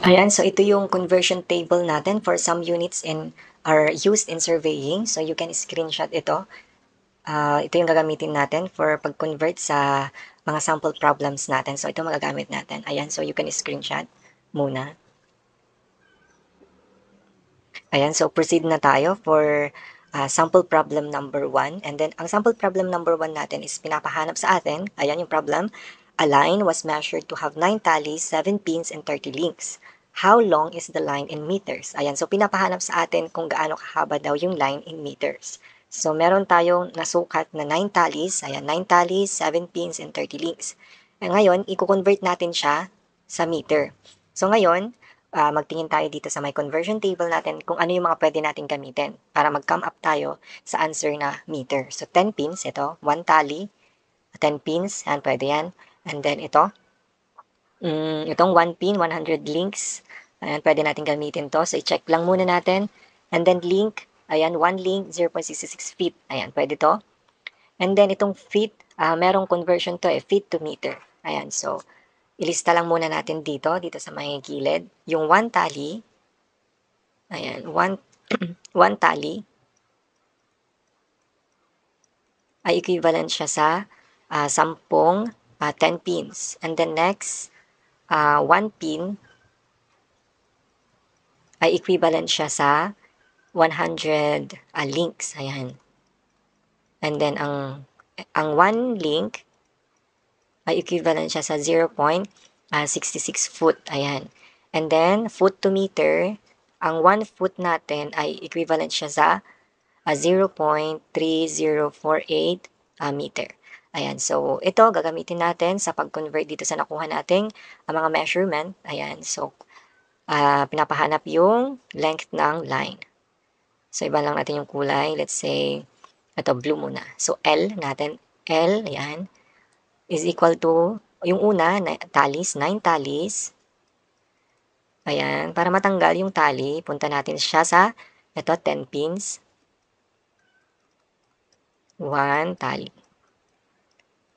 Ayan, so ito yung conversion table natin for some units are used in surveying. So you can screenshot ito. Ito yung gagamitin natin for pag-convert sa mga sample problems natin. So ito magagamit natin. Ayan, so you can screenshot muna. Ayan, so proceed na tayo for sample problem number 1. And then, ang sample problem number 1 natin is pinapahanap sa atin. Ayan yung problem. A line was measured to have 9 tallies, 7 pins, and 30 links. How long is the line in meters? Ayan, so pinapahanap sa atin kung gaano kahaba daw yung line in meters. So, meron tayong nasukat na 9 tallies. Ayan, 9 tallies, 7 pins, and 30 links. Ngayon, i-convert natin siya sa meter. So, ngayon, magtingin tayo dito sa may conversion table natin kung ano yung mga pwede natin gamitin para mag-come up tayo sa answer na meter. So, 10 pins, ito, 1 tally, 10 pins, yan, pwede yan. And then, itong 1 pin, 100 links, ayan, pwede natin gamitin to. So, i-check lang muna natin. And then, link, ayan, 1 link, 0.66 feet, ayan, pwede to. And then, itong feet, merong conversion to feet to meter. Ayan, so, ilista lang muna natin dito sa may gilid. Yung 1 tally, ayan, 1 tally ay equivalent siya sa 10 10 pins. And then next, 1 pin ay equivalent siya sa 100 links. Ayan. And then ang 1 link ay equivalent siya sa 0.66 foot. Ayan. And then, foot to meter, ang 1 foot natin ay equivalent siya sa 0.3048 meter. Ayan, so ito gagamitin natin sa pag-convert dito sa nakuha nating mga measurement. Ayan, so pinapahanap yung length ng line. So iba lang natin yung kulay. Let's say, ito blue muna. So L natin, L, ayan, is equal to, yung una, tallies, 9 tallies. Ayan, para matanggal yung tally, punta natin siya sa, ito, 10 pins. 1 tally.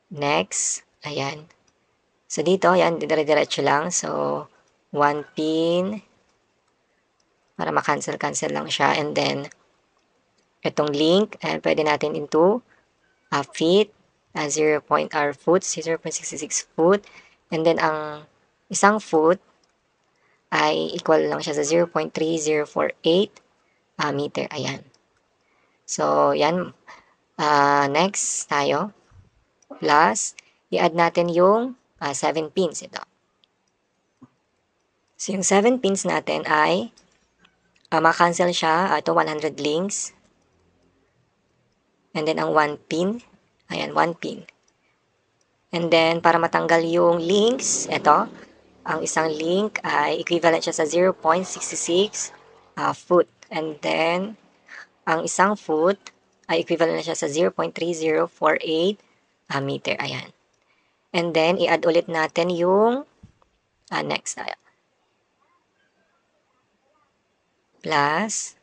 Next, ayan. So, dito, ayan, dire-diretso lang. So, 1 pin, para makancel-cancel lang siya. And then, itong link, ayan, pwede natin into feet, 0.r foot, 0.66 foot. And then, ang isang foot ay equal lang siya sa 0.3048 meter. Ayan. So, yan. Next tayo. Plus, i-add natin yung 7 pins. Ito. So, yung 7 pins natin ay makancel siya. Ito, 100 links. And then, ang 1 pin. Ayan, 1 pin. And then, para matanggal yung links, ito, ang isang link ay equivalent siya sa 0.66 foot. And then, ang isang foot ay equivalent siya sa 0.3048 meter. Ayan. And then, i-add ulit natin yung next tayo. Plus,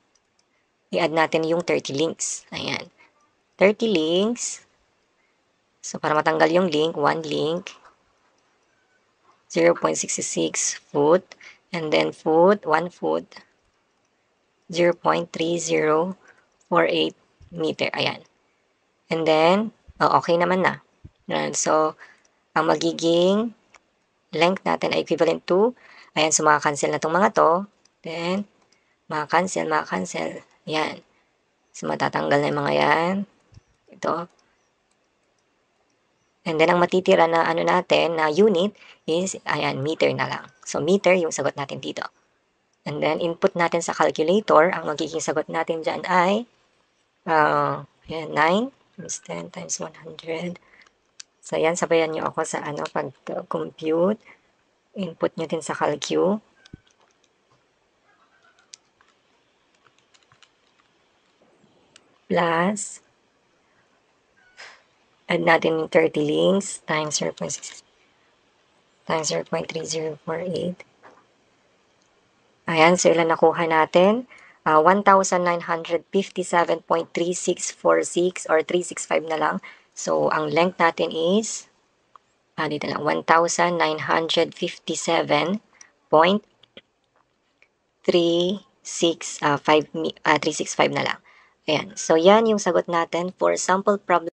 i-add natin yung 30 links. Ayan. 30 links. So, para matanggal yung link, 1 link, 0.66 foot, and then foot, 1 foot, 0.3048 meter. Ayan. And then, okay naman na. Ayan. So, ang magiging length natin ay equivalent to, ayan, so makakancel na itong mga to. Then, makakancel. Ayan. So, matatanggal na yung mga yan. Ito. And then, ang matitira na ano natin, na unit, is, ayan, meter na lang. So, meter yung sagot natin dito. And then, input natin sa calculator, ang magiging sagot natin dyan ay, ayan, 9 times 10 times 100. So, ayan, sabayan nyo ako sa pag-compute. Input nyo din sa calcu. Plus, add natin yung 30 links times 0.6 times 0.3048. Ayan, so ilan nakuha natin? 1,957.3646 or 365 na lang. So, ang length natin is, dito lang, 1,957.3646 365 na lang. Ayan. So, yan yung sagot natin for sample problem